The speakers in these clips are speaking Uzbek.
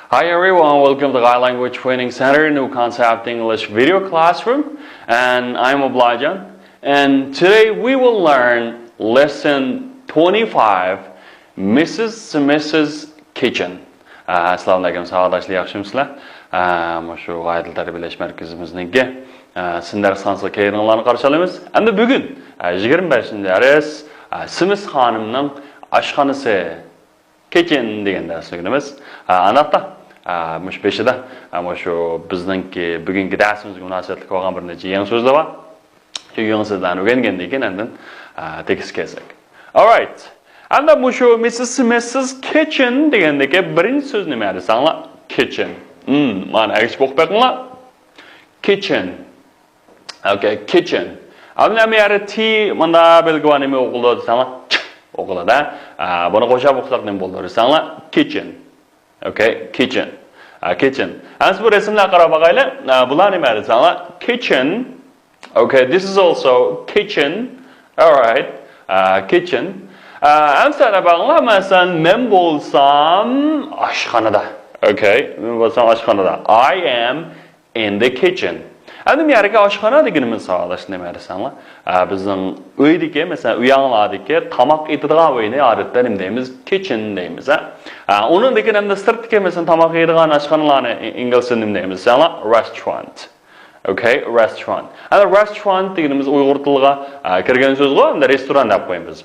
Hi everyone, welcome to Thai Language Training Center, New Concept English Video Classroom, and I'm Oblajan. And today we will learn lesson 25, Mrs. Kitchen. Assalamu alaikum, sağdaşlı yaxşımsızlar. Şu gayet terbiyeləş mərkəzimizninki sizlər sanslı keyrinlərini qarşılayırıq. Hem de bugün 25-ci dərs Simiz xanımның aşxanası kitchen degan darsligimiz. Anaqda mush beshida shu bizningki bugungi darsimizga munosabatli bo'lgan bir necha yangi so'zlar bor. Shu yangi so'zlarni o'rgangandan keyin endi tekst kelsak. All right. Anda shu Mrs. Kitchen degandagi birinchi so'z nima desanglar? Kitchen. Mana aytib o'qibaqinglar. Kitchen. Okay, kitchen. Anda meri T mana belgivani nima o'qiladi desanglar? O'qiladi. Buni qo'shib o'qsak nima bo'ladi desanglar? Kitchen. Okay, kitchen. Kitchen. As bu resimlar qarab bag'aylar, bular nima desanglar? Kitchen. Okay, this is also kitchen. All right. Kitchen. Amsala bag'lar masalan men bo'lsam oshxonada. Okay, men bo'lsam oshxonada. I am in the kitchen. Endi bu yerga oshxona deganimiz sog'lash nima desanglar? Bizning uydagi, masalan, uyanglardagi tamoq etadigan uyni odatda nima deymiz? Kitchen deymiz. Onun degan endi sirtga masalan tamoq yeydigan oshxonalarni inglizcha nima deymiz? Desanglar, restaurant. Okay, restaurant. Endi restaurant deganimiz Uyg'ur tiliga kirgan so'z go, endi restoran deb qo'yamiz.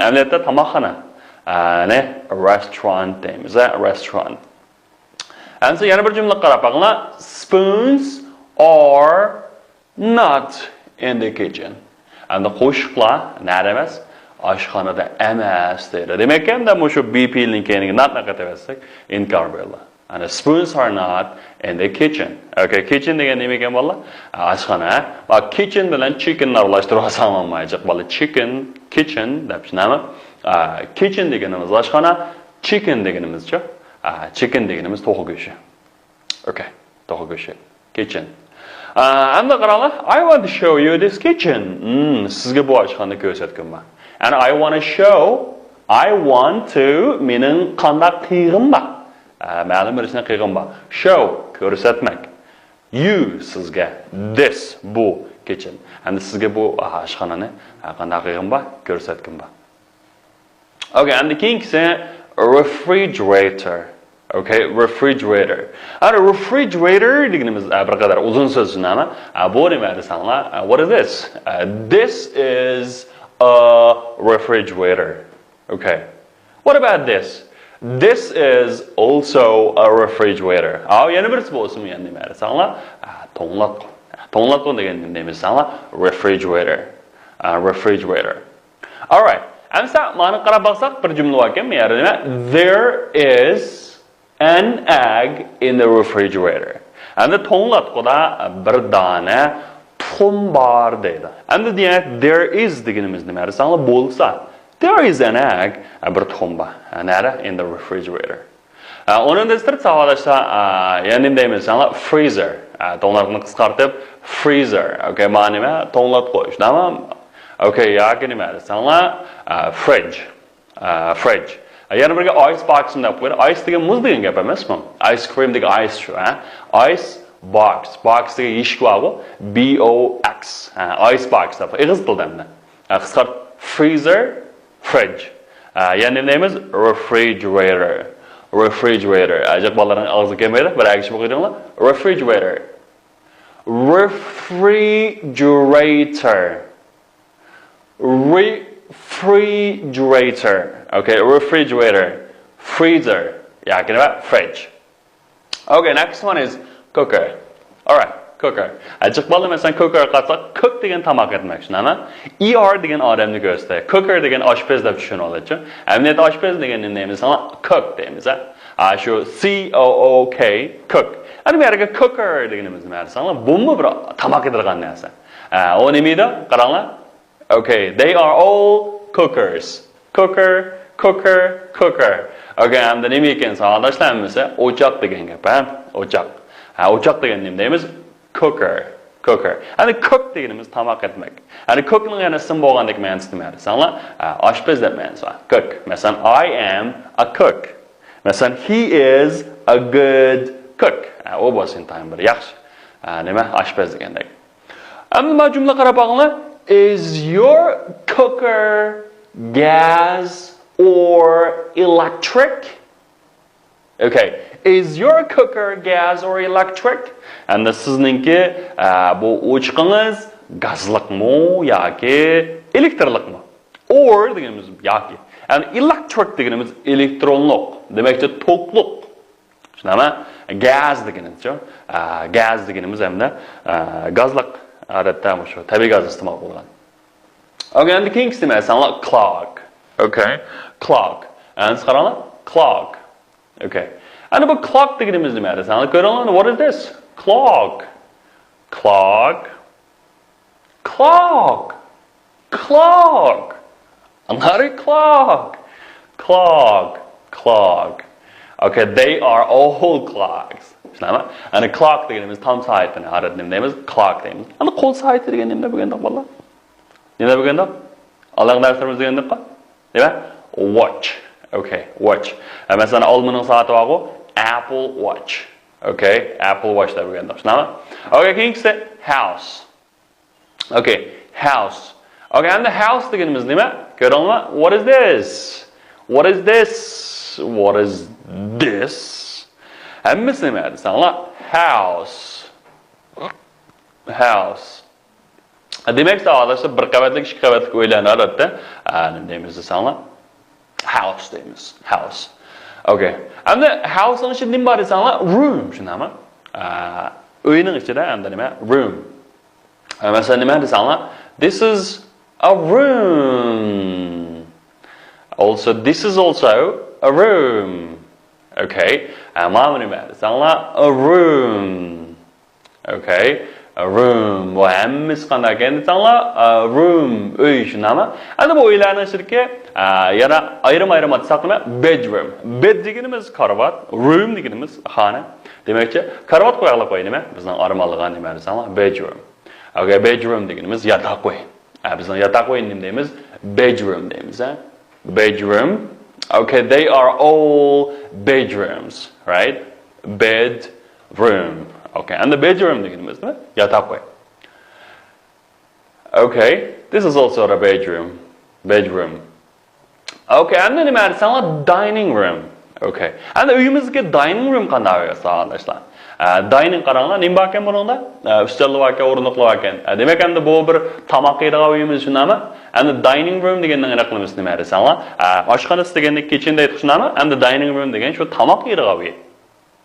Amaliyotda tamoqxona. Ne? Restaurant deymiz, restaurant. Endi yana bir jumla qarab baqinglar. Spoons are not in the kitchen. And the qo'shiqlar nada emas, oshxonada emas deydi. Demak, endi shu BP-ning keyingi natni qataversak, inkor bo'ladi. And the spoons are not in the kitchen. Okay, kitchen degan nima ekan bolalar? Oshxona. Va kitchen bilan chicken aralashtirib olmayacak bola. Chicken, kitchen deb tushunami? Kitchen deganimiz oshxona, chicken deganimizcha. Chicken deganimiz to'g'ri go'shi. Okay, to'g'ri go'shi. Kitchen. And I want to show you this kitchen. Sizga bu oshxonani ko'rsatganman. And I want to mening qanday qiyig'im bor. Ma'lum bir ishni qiyig'im bor. Show ko'rsatmak. You sizga this bu kitchen. And sizga bu oshxonani qanday qiyig'im bor ko'rsatgan bor. Okay, and the keyingisi refrigerator. Okay, refrigerator. And a refrigerator deganimiz bir qadar uzun so'z sunami. Bu nima desanglar? What is this? This is a refrigerator. Okay. What about this? This is also a refrigerator. Yana birisi bo'lsin, yana nima desanglar? To'nglatqu. To'nglatqu degan nima desanglar? Refrigerator. Refrigerator. All right. Amsa mana qarab baqsak bir jumla bor ekan, there is an egg in the refrigerator. And the to'nglatquda bir dona tuxum bor deydi. And there is deganimiz nima desanglar bo'lsa. There is an egg, bir tuxum bor. Nara in the refrigerator. Onun destir sağolashda yana nima deymiz desanglar freezer. To'nglatqni qisqartib freezer. Okay, mana nima? To'nglat qo'yish, tamam? Okay, yoki nima desanglar fridge. Fridge. Yana birga ice box deb qo'yadi. Ice degan muz degan gap emasmi? Ice cream degan ice shu, Ice box. Box degan eshik bor, B O X. Ice box deb. Ingliz tilida. Qisqart freezer, fridge. Yana nima deymiz? Refrigerator. Refrigerator. Ajab bolalarning og'ziga kelmaydi. Bir agishib o'qiydilar. Refrigerator. Refrigerator. Refrigerator. Okay, refrigerator, freezer. Yeah, get about fridge. Okay, next one is cooker. All right, cooker. Ajık balı mesela cooker qatsa cook degan tamoq etmek shunami? ER degan odamni ko'rsatadi. Cooker degan oshpaz deb tushunoladi. Amaliyotda oshpaz degan nima deymiz? Cook deymiz. Shu C O O K cook. Ana bu yerga cooker deganimiz nima desanglar? Bumi bir tamoq etilgan narsa. O nima edi? Qaranglar. Okay, they are all cookers. Cooker. Okay, hamda nima ekan savollashlarimiz? O'choq degan gap, O'choq. O'choq degan nima deymiz? Cooker. Ani cook deganimiz tamoq etmak. Ani cookning yana ism bo'lgandek ma'nosi nima desanglar? Oshpaz deb ma'nosi bor. Cook. Masalan, I am a cook. Mesela he is a good cook. O basit time bir yaxshi. Nima aşpaz degandek. Amma cümle qarab boqinglar. Is your cooker gas or electric? Okay. Is your cooker gas or electric? And sizningki bu o'chqingiz gazliqmi yoki elektrlikmi? Or deganimiz yoki. And electric deganimiz elektronliq. Demakchi to'qliq. Tushunami? Gas deganimiz-chi. Gas deganimiz hamda gazliq odatda shu tabiiy gaz iste'mol qilingan. Okay, and the king's name is clock. Okay, clock. And qaranglar, clock. Okay. And bu clock deganimiz nima edi? Sanlar ko'ringlar, what is this? Clock. Clock. Clock. Clock. Another clock. Clock. Clock. Okay, they are all clocks. And a clock deganimiz tom soatini odat nima clock deymiz. And qo'l soati degan nima bo'lganda bola? Nima bo'lganda? Alloh darslarimiz degandiqqa? Nima? Watch. Okay, watch. Masalan, olmaning soati bor-ku, Apple Watch. Okay, Apple Watch deb bo'lganda. Tushunami? Okay, keyingisi house. Okay, house. Okay, and the house deganimiz nima? Ko'ringlar, what is this? What is this? What is this? Hammasi nima desanlar? House. House. Demak, savollar bir qavatlik, ikki qavatlik o'ylanadi-da. Nima deymiz desanlar? House deymiz. House. Okay. And the house ning ichida nima bor desanlar? Room, tushunami? Uyning ichida endi nima? Room. Masalan, nima desanlar? This is a room. Also, this is also a room. Okay. Mana nima desanlar? A room. Okay. A room. Bu hammasi qanday ekan desanlar? A room. Uy, tushunami? Endi bu uylarning ichida yana ayrim-ayrim atsak nima? Bedroom. Bed deganimiz karvat, room deganimiz xona. Demakchi, karvat qo'yaqlab qo'y nima? Bizning armonlagan nima desanlar? Bedroom. Okay, bedroom deganimiz yotoq qo'y. Bizning yotoq qo'y nima deymiz? Bedroom deymiz, ha? Bedroom. Okay, they are all bedrooms, right? Bedroom. Okay, and the bedroom deganimiz nima? Yotoq qo'y. Okay, this is also a bedroom. Bedroom. Okay, and then nima desanlar? Dining room. Okay. And uyimizga dining room qanday yo'qsa, dining qaranglar, nima bor ekan buningda? Ustal bor ekan, o'rindiqlar bor ekan. Demak, endi bu bir tomoq yeydigan uyimiz shunami? Endi dining room degandan nima qilamiz nima desanlar? Oshxona deganda kitchen deydi shunami? Endi dining room degan shu tomoq yeydigan uy.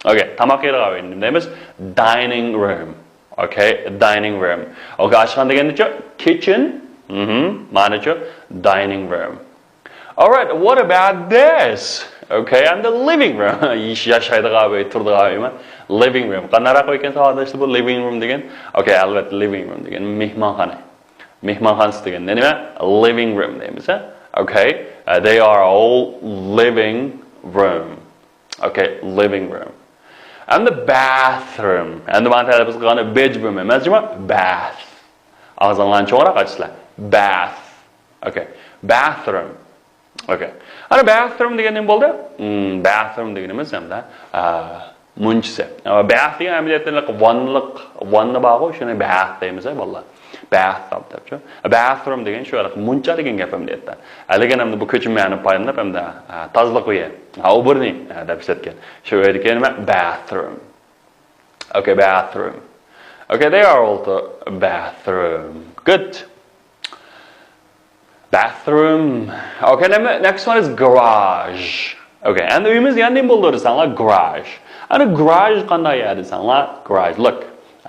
Okay, tomoq yeydigan uy nima deymiz? Dining room. Okay, dining room. Okay, oshxona deganda kitchen. Ma'nochi dining room. All right, what about this? Okay, and the living room. Yashaydigan uy, turadigan uymi? Living room. Qanday qo'ygan savolda bu living room degan? Okay, albatta living room degan mehmonxona. Mehmonxonasi degan nima? Living room deymiz, ha? Okay, they are all living room. Okay, living room. And the bathroom. And the mana biz qilgan bedroom emasmi? Bath. Og'zinglarni cho'g'roq ochsizlar. Bath. Okay, bathroom. Okay. Ana bathroom degan nima bo'ldi? Bathroom deganimiz hamda munchisi. Bath degan amaliyotda vanna bor-ku, shuni bath deymiz, bolalar. Bath debchi. Bathroom degan shu muncha degan gap amaliyotda. Lekin hamda bu ko'chmani payinlab hamda tozaliq uyi. U birni deb ishlatgan. Shu yerda nima? Bathroom. Okay, bathroom. Okay, they are also bathroom. Good. Bathroom. Okay, next one is garage. Okay, and uyimiz yana nima bo'ldi desanlar? Garage. Ana garage qanday desanlar? Garage. Look,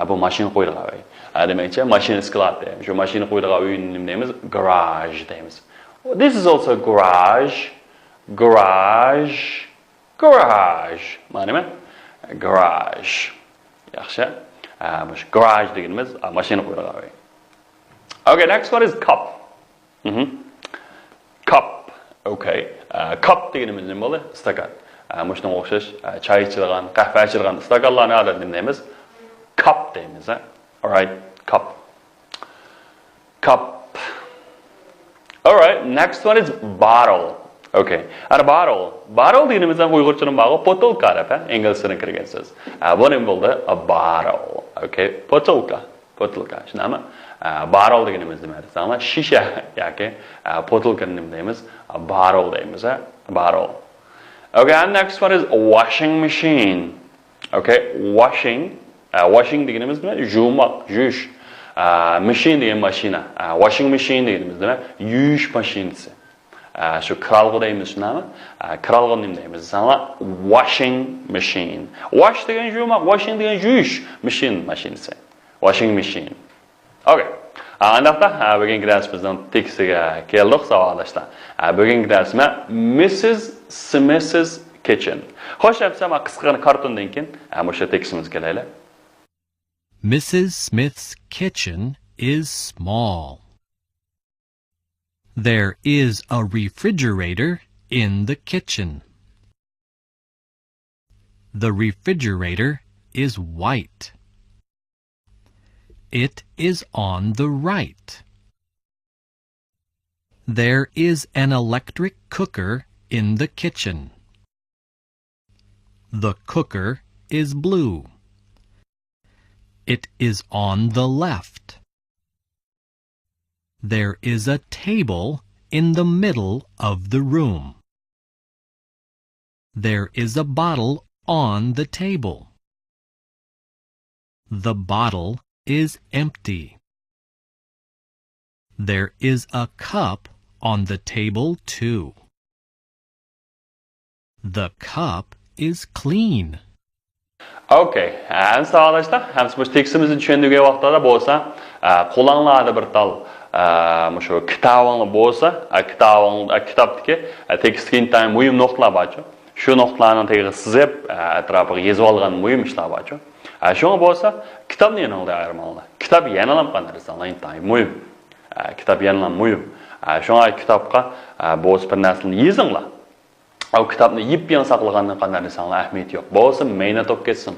bu mashina qo'ydigan uy. Demakchi, mashina sklad deymiz. Shu mashina qo'ydigan uyni nima deymiz? Garage deymiz. This is also garage. Garage. Garage. Mana nima? Garage. Yaxshi. Bu garage deganimiz mashina qo'ydigan uy. Okay, next one is cup. Cup. Okay. Cup deganimiz nima bo'ldi? Stakan. Mushunga o'xshash choy ichadigan, qahva ichadigan stakanlarni odat nima deymiz? Cup deymiz, ha? All right, cup. Cup. All right, next one is bottle. Okay. Ana bottle. Bottle deganimizdan Uyg'urchaning bag'i botolka deb, inglizchadan kirgan so'z. Bu nima bo'ldi? A bottle. Okay. Botolka. Botolka. Shunami? Bottle deganimiz nima desanglar? Shisha yoki botolka nima deymiz? A bottle deymiz, bottle. Okay, and next one is a washing machine. Okay, washing. Washing deganimiz nima? Yumak, yuvish. Machine degan mashina. Washing machine deganimiz nima? Yuvish mashinasi. Shu kralg'i deymiz, shunami? Kralg'i nima deymiz? Desanglar, washing machine. Wash degan yumak, washing degan yuvish mashinasi. Washing machine. Okay. Андақта бүгінгі дәрісіміздің текстіге келдік, сауалдашта. Бүгінгі дәрісіме Mrs. Kitchen. Хош әпсем, қысқаны картондан кейін, мұшы текстіміз келейлі. Mrs. Smith's kitchen is small. There is a refrigerator in the kitchen. The refrigerator is white. It is on the right. There is an electric cooker in the kitchen. The cooker is blue. It is on the left. There is a table in the middle of the room. There is a bottle on the table. The bottle is empty. There is a cup on the table too. The cup is clean. Okay, hamsi arkadaşlar, hamsi bu tekstimizin tushundiği vaqtda bo'lsa, qo'llaniladi bir tal shu kitobinglar bo'lsa, kitobdagi tekstga intayin muhim nuqtalar bor. Shu nuqtalarni tagida sizib, atrofiga yozib olgan muhim ishlar bor. Shunga bo'lsa, kitobni yanada ayirmanglar. Kitob yanalam qanday intayin muhim. Kitob yanalam muhim. Shunga kitobga bo'lsa bir narsani yozinglar. O kitobni yip-yan saqlagandan qanday desanglar ahamiyati yo'q. Bo'lsa mehnat olib ketsin,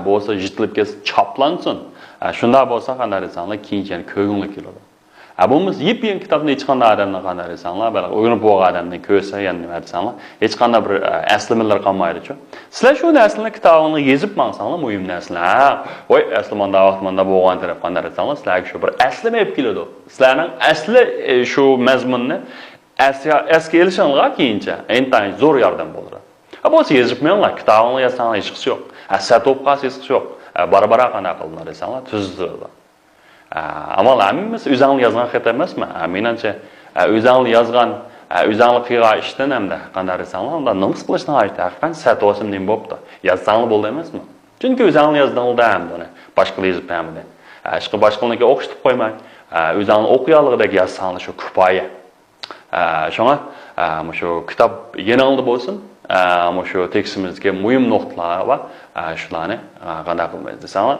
bo'lsa jitilib ketsin, choplansin. Shunda bo'lsa qanday desanglar keyinchalik ko'ngilga keladi. Bo'lmasa yip-yan kitobni hech qanday odamdan qanday desanglar, balki o'rganib bo'lgan odamdan ko'rsa, ya'ni nima desanglar, hech qanday bir aslimalar qolmaydi-ku. Sizlar shu narsani kitobini yozib maqsanglar, muhim narsalar. Voy, aslimanda vaqtmanda bo'lgan deb qanday desanglar, sizlarga shu bir aslima olib keladi. Sizlarning asli shu mazmunni eski elishinglar keyincha intayin zo'r yordam bo'ladi. Bo'lsa yozibmanglar, kitobni yozsanglar hech qisi yo'q. Satib qolsa hech qisi yo'q. Bara-bara qana qilinglar desanglar, tuzdiradi. Ammo hammamiz o'zingni yozgan xat emasmi? Menimcha o'zingni yozgan, o'zingni qilgan ishdan hamda qanday desanglar, unda nima qilishni aytdi. Haqiqatan satib nima bo'pti? Yozsanglar bo'ldi emasmi? Chunki o'zingni yozganingda ham buni boshqa yozib hamda. Ishqi boshqalarga o'qitib qo'ymang. O'zingni o'qiyanligidek yozsanglar shu kifoya. Shunga shu kitob yanangda bo'lsin, shu tekstimizga muhim nuqtalar va shularni qanday qilmaymiz desanglar